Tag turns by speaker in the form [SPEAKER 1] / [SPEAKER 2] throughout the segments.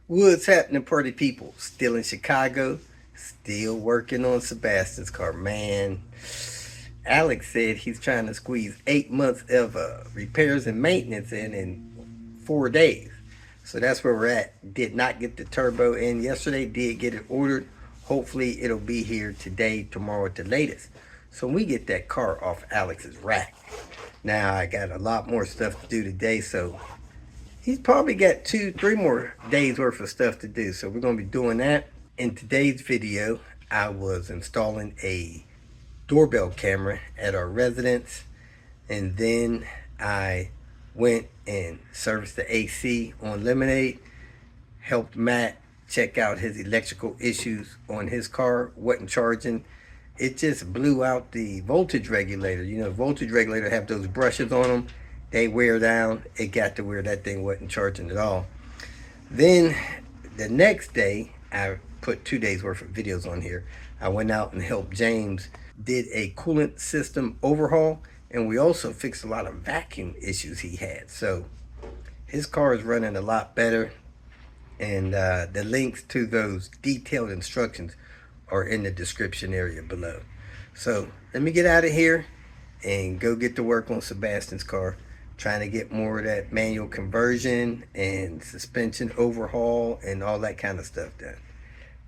[SPEAKER 1] What's happening, party people? Still in Chicago, still working on Sebastian's car. Man, Alex said he's trying to squeeze 8 months of repairs and maintenance in 4 days. So that's where we're at. Did not get the turbo in yesterday, did get it ordered. Hopefully, it'll be here today, tomorrow at the latest. So we get that car off Alex's rack. Now, I got a lot more stuff to do today, so he's probably got 2, 3 more days worth of stuff to do. So we're going to be doing that. In today's video, I was installing a doorbell camera at our residence. And then I went and serviced the AC on Lemonade. Helped Matt check out his electrical issues on his car. Wasn't charging. It just blew out the voltage regulator. You know, voltage regulator have those brushes on them. They wear down. It got to where that thing wasn't charging at all. Then the next day, I put 2 days worth of videos on here. I went out and helped James, did a coolant system overhaul, and we also fixed a lot of vacuum issues he had. So his car is running a lot better, and the links to those detailed instructions are in the description area below. So let me get out of here and go get to work on Sebastian's car, trying to get more of that manual conversion and suspension overhaul and all that kind of stuff done.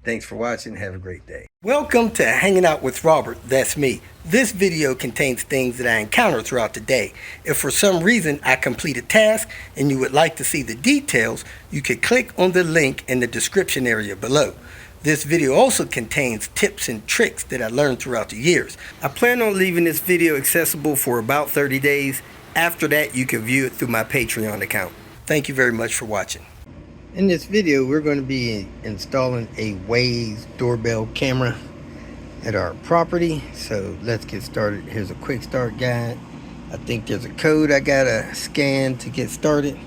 [SPEAKER 1] Thanks for watching. Have a great day. Welcome to Hanging Out with Robert. That's me. This video contains things that I encounter throughout the day. If for some reason I complete a task and you would like to see the details, you can click on the link in the description area below. This video also contains tips and tricks that I learned throughout the years. I plan on leaving this video accessible for about 30 days. After that, you can view it through my Patreon account. Thank you very much for watching. In this video, we're going to be installing a Wyze doorbell camera at our property. So let's get started. Here's a quick start guide. I think there's a code I gotta scan to get started.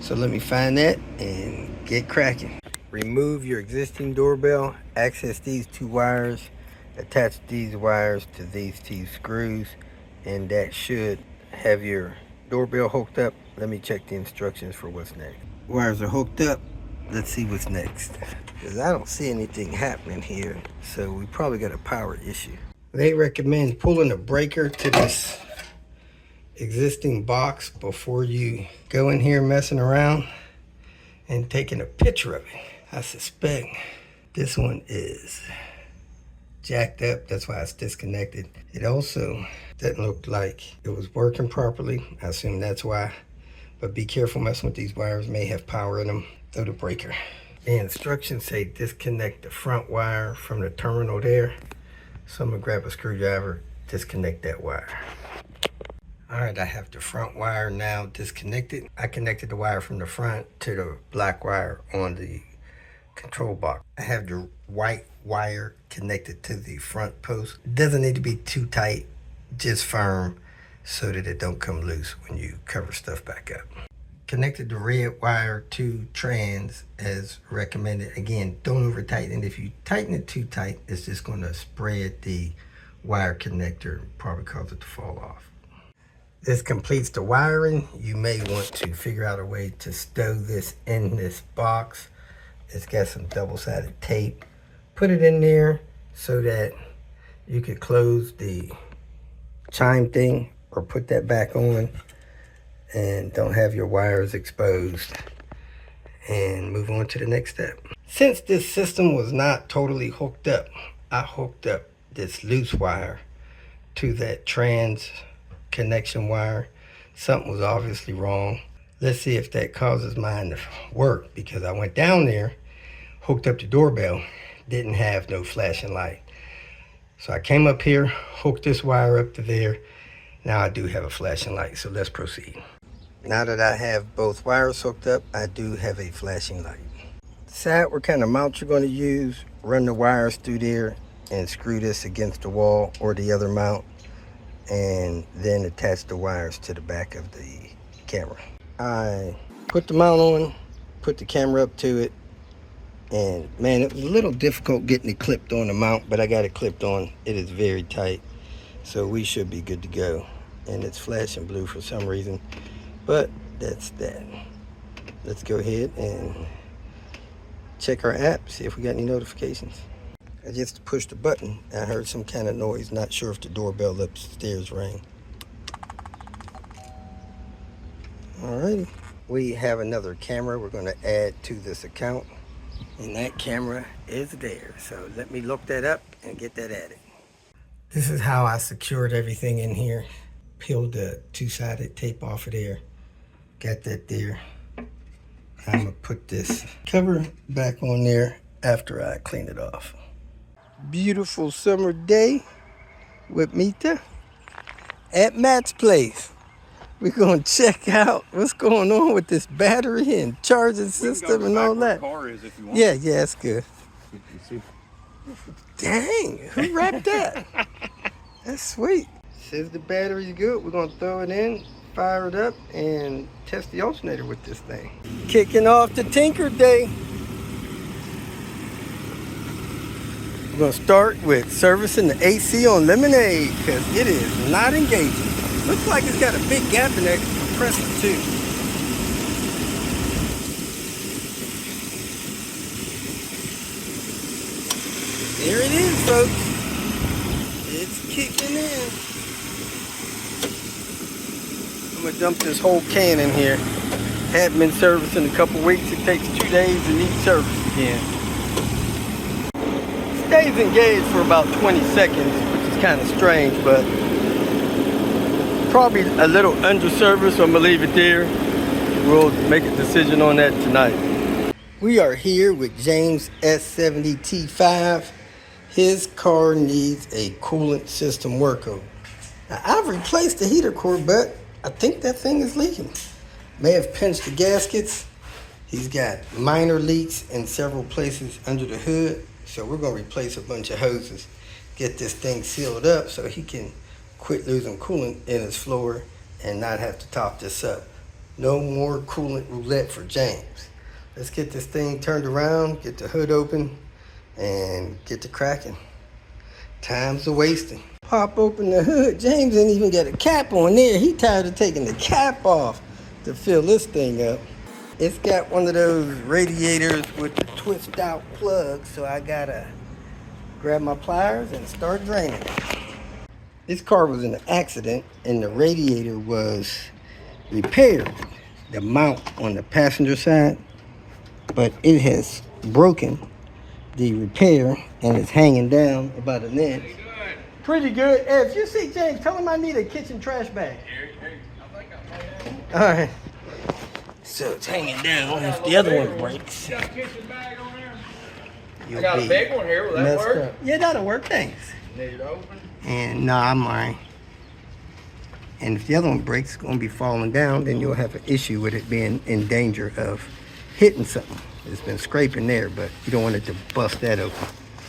[SPEAKER 1] So let me find that and get cracking. Remove your existing doorbell. Access these 2 wires. Attach these wires to these 2 screws, and that should have your doorbell hooked up. Let me check the instructions for what's next. Wires are hooked up. Let's see what's next, because I don't see anything happening here, so we probably got a power issue. They recommend pulling a breaker to this existing box before you go in here messing around and taking a picture of it. I suspect this one is jacked up. That's why it's disconnected. It also doesn't look like it was working properly. I assume that's why. But be careful messing with these wires. May have power in them. Throw the breaker. The instructions say disconnect the front wire from the terminal there. So I'm gonna grab a screwdriver, disconnect that wire. All right, I have the front wire now disconnected. I connected the wire from the front to the black wire on the control box. I have the white wire connected to the front post. It doesn't need to be too tight, just firm so that it don't come loose when you cover stuff back up. Connected the red wire to trans as recommended. Again, don't over tighten it. If you tighten it too tight, it's just going to spread the wire connector, probably cause it to fall off. This completes the wiring. You may want to figure out a way to stow this in this box. It's got some double-sided tape. Put it in there so that you could close the chime thing or put that back on and don't have your wires exposed, and move on to the next step. Since this system was not totally hooked up, I hooked up this loose wire to that trans connection wire. Something was obviously wrong. Let's see if that causes mine to work, because I went down there, hooked up the doorbell, didn't have no flashing light. So I came up here, hooked this wire up to there. Now I do have a flashing light, so let's proceed. Now that I have both wires hooked up, I do have a flashing light. Decide what kind of mount you're going to use. Run the wires through there and screw this against the wall or the other mount, and then attach the wires to the back of the camera. I put the mount on, put the camera up to it, and man, it was a little difficult getting it clipped on the mount, but I got it clipped on. It is very tight, so we should be good to go. And it's flashing blue for some reason, but that's that. Let's go ahead and check our app, see if we got any notifications. I just pushed the button. I heard some kind of noise. Not sure if the doorbell upstairs rang. Alrighty. We have another camera we're going to add to this account. And that camera is there. So let me look that up and get that added. This is how I secured everything in here. Peeled the two-sided tape off of there. Got that there. I'm going to put this cover back on there after I clean it off. Beautiful summer day with Mita at Matt's place. We're going to check out what's going on with this battery and charging system and all that.
[SPEAKER 2] Car is if you want.
[SPEAKER 1] Yeah, that's good. Dang, who wrapped that? That's sweet. Says the battery's good. We're going to throw it in, fire it up, and test the alternator with this thing. Kicking off the Tinker Day. We're going to start with servicing the AC on Lemonade because it is not engaging. Looks like it's got a big gap in that compressor too. There it is, folks. It's kicking in. I'm going to dump this whole can in here. Hadn't been serviced in a couple weeks. It takes 2 days to need service again. Stays engaged for about 20 seconds, which is kind of strange, but probably a little under service, so I'm going to leave it there. We'll make a decision on that tonight. We are here with James S70T5. His car needs a coolant system workup. Now, I've replaced the heater core, but I think that thing is leaking. May have pinched the gaskets. He's got minor leaks in several places under the hood. So we're going to replace a bunch of hoses, get this thing sealed up so he can quit losing coolant in his floor and not have to top this up. No more coolant roulette for James. Let's get this thing turned around, get the hood open, and get to cracking. Time's a wasting. Pop open the hood. James didn't even get a cap on there. He tired of taking the cap off to fill this thing up. It's got one of those radiators with the twist out plug, so I gotta grab my pliers and start draining it. This car was in an accident and the radiator was repaired, the mount on the passenger side, but it has broken the repair and it's hanging down about an inch. Pretty good. Hey, if you see James, tell him I need a kitchen trash bag. All right. So it's hanging down. If the other one breaks,
[SPEAKER 2] You got a kitchen bag on there?
[SPEAKER 1] you'll
[SPEAKER 2] I got a big one here. Will that work?
[SPEAKER 1] up. Yeah, that'll work. Thanks.
[SPEAKER 2] Need it open?
[SPEAKER 1] And no, I'm all right. And if the other one breaks, it's going to be falling down, then you'll have an issue with it being in danger of hitting something. It's been scraping there, but you don't want it to bust that open.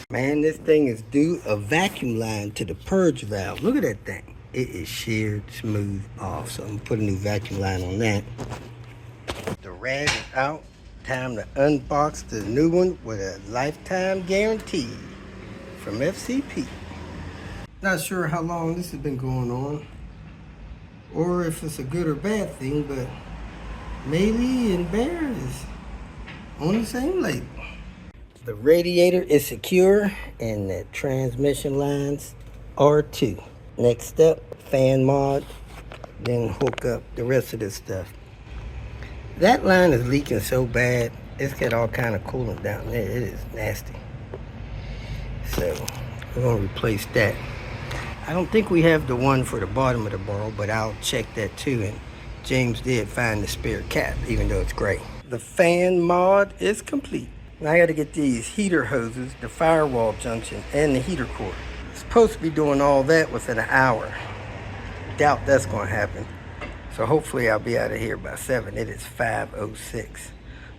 [SPEAKER 1] Man, this thing is due a vacuum line to the purge valve. Look at that thing. It is sheared smooth off, so I'm going to put a new vacuum line on that. The rad is out. Time to unbox the new one with a lifetime guarantee from FCP. Not sure how long this has been going on, or if it's a good or bad thing, but Melee and Bear is on the same label. The radiator is secure and the transmission lines are too. Next step, fan mod, then hook up the rest of this stuff. That line is leaking so bad, it's got all kind of coolant down there. It is nasty. So we're gonna replace that. I don't think we have the one for the bottom of the barrel, but I'll check that too. And James did find the spare cap, even though it's gray. The fan mod is complete. Now I gotta get these heater hoses, the firewall junction, and the heater core. Supposed to be doing all that within an hour. Doubt that's gonna happen. So hopefully I'll be out of here by 7. It is 5:06.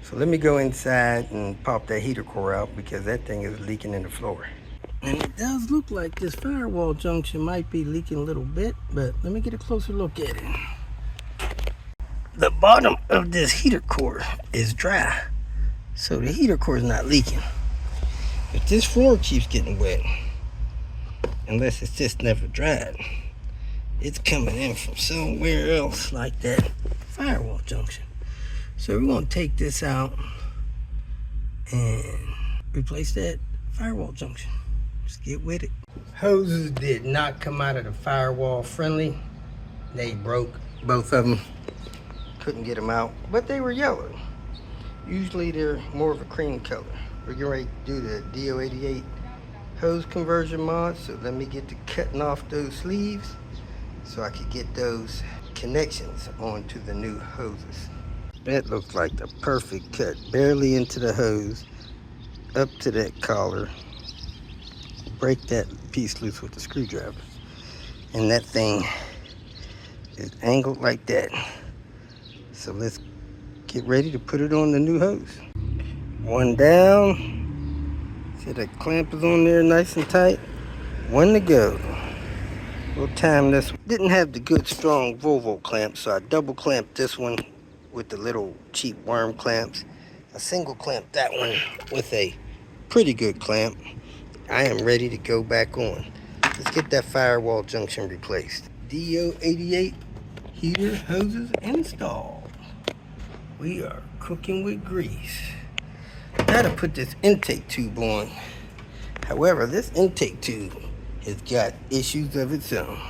[SPEAKER 1] So let me go inside and pop that heater core out because that thing is leaking in the floor. And it does look like this firewall junction might be leaking a little bit, but let me get a closer look at it. The bottom of this heater core is dry, so the heater core is not leaking. But this floor keeps getting wet, unless it's just never dried. It's coming in from somewhere else, like that firewall junction. So we're gonna take this out and replace that firewall junction. Just get with it. Hoses did not come out of the firewall friendly. They broke, both of them. Couldn't get them out, but they were yellow. Usually they're more of a cream color. We're getting ready to do the DO88 hose conversion mod, so let me get to cutting off those sleeves so I could get those connections onto the new hoses. That looks like the perfect cut, barely into the hose, up to that collar. Break that piece loose with the screwdriver, and that thing is angled like that. So let's get ready to put it on the new hose. One down. See that clamp is on there nice and tight. One to go. We'll time this. Didn't have the good strong Volvo clamp, so I double clamped this one with the little cheap worm clamps. I single clamped that one with a pretty good clamp. I am ready to go back on. Let's get that firewall junction replaced. DO88 heater hoses installed. We are cooking with grease. Gotta put this intake tube on. However, this intake tube has got issues of its own.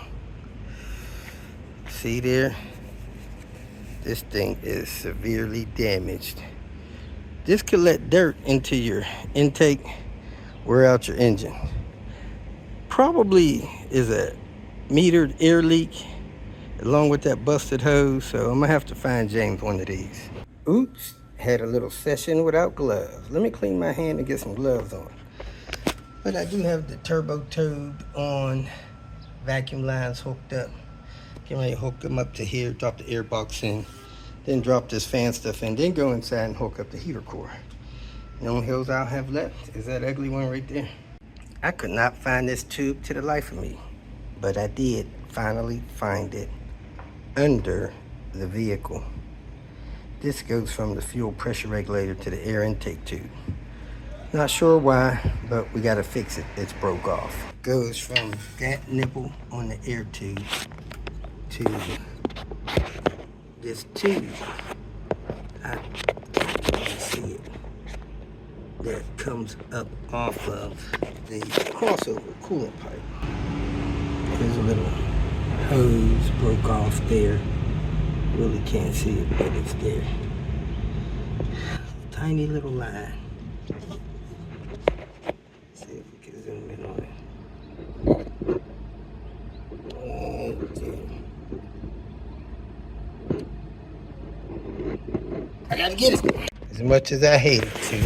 [SPEAKER 1] See there? This thing is severely damaged. This could let dirt into your intake, wear out your engine. Probably is a metered air leak along with that busted hose, so I'm gonna have to find James one of these. Oops, had a little session without gloves. Let me clean my hand and get some gloves on. But I do have the turbo tube on, vacuum lines hooked up. Get ready to hook them up to here, drop the air box in, then drop this fan stuff in, then go inside and hook up the heater core. The only hose I'll have left is that ugly one right there. I could not find this tube to the life of me, but I did finally find it under the vehicle. This goes from the fuel pressure regulator to the air intake tube. Not sure why, but we gotta fix it. It's broke off. Goes from that nipple on the air tube to this tube. I can't really see it. That comes up off of the crossover coolant pipe. There's a little hose broke off there. Really can't see it, but it's there. Tiny little line. See if we can zoom in on it. Right there. I gotta get it. As much as I hate it to,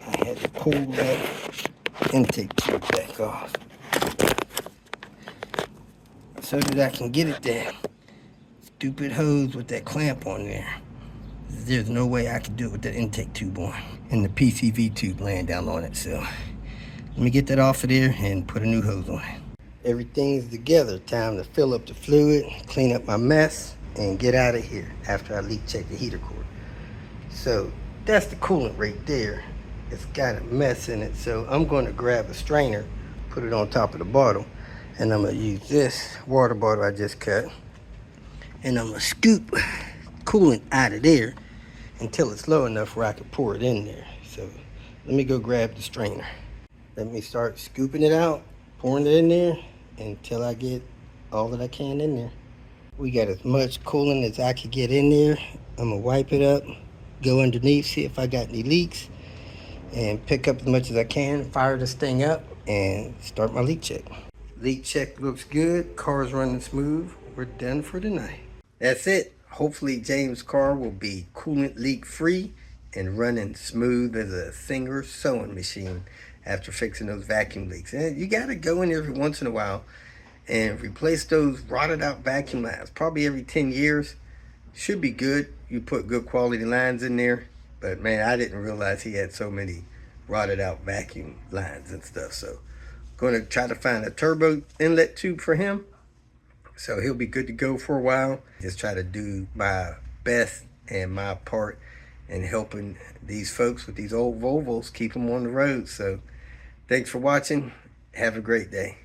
[SPEAKER 1] I had to pull that intake tube back off so that I can get it there. Stupid hose with that clamp on there. There's no way I could do it with that intake tube on and the PCV tube laying down on it. So let me get that off of there and put a new hose on it. Everything's together. Time to fill up the fluid, clean up my mess, and get out of here after I leak check the heater core. So that's the coolant right there. It's got a mess in it, so I'm going to grab a strainer, put it on top of the bottle, and I'm going to use this water bottle I just cut, and I'm going to scoop coolant out of there until it's low enough where I can pour it in there. So let me go grab the strainer. Let me start scooping it out, pouring it in there until I get all that I can in there. We got as much coolant as I could get in there. I'm gonna wipe it up, go underneath, see if I got any leaks, and pick up as much as I can, fire this thing up, and start my leak check. Leak check looks good, car's running smooth. We're done for tonight. That's it. Hopefully James' car will be coolant leak free and running smooth as a Singer sewing machine after fixing those vacuum leaks. And you gotta go in every once in a while and replace those rotted out vacuum lines. Probably every 10 years. Should be good. You put good quality lines in there. But man, I didn't realize he had so many rotted out vacuum lines and stuff. So gonna try to find a turbo inlet tube for him, so he'll be good to go for a while. Just try to do my best and my part in helping these folks with these old Volvos, keep them on the road. So thanks for watching. Have a great day.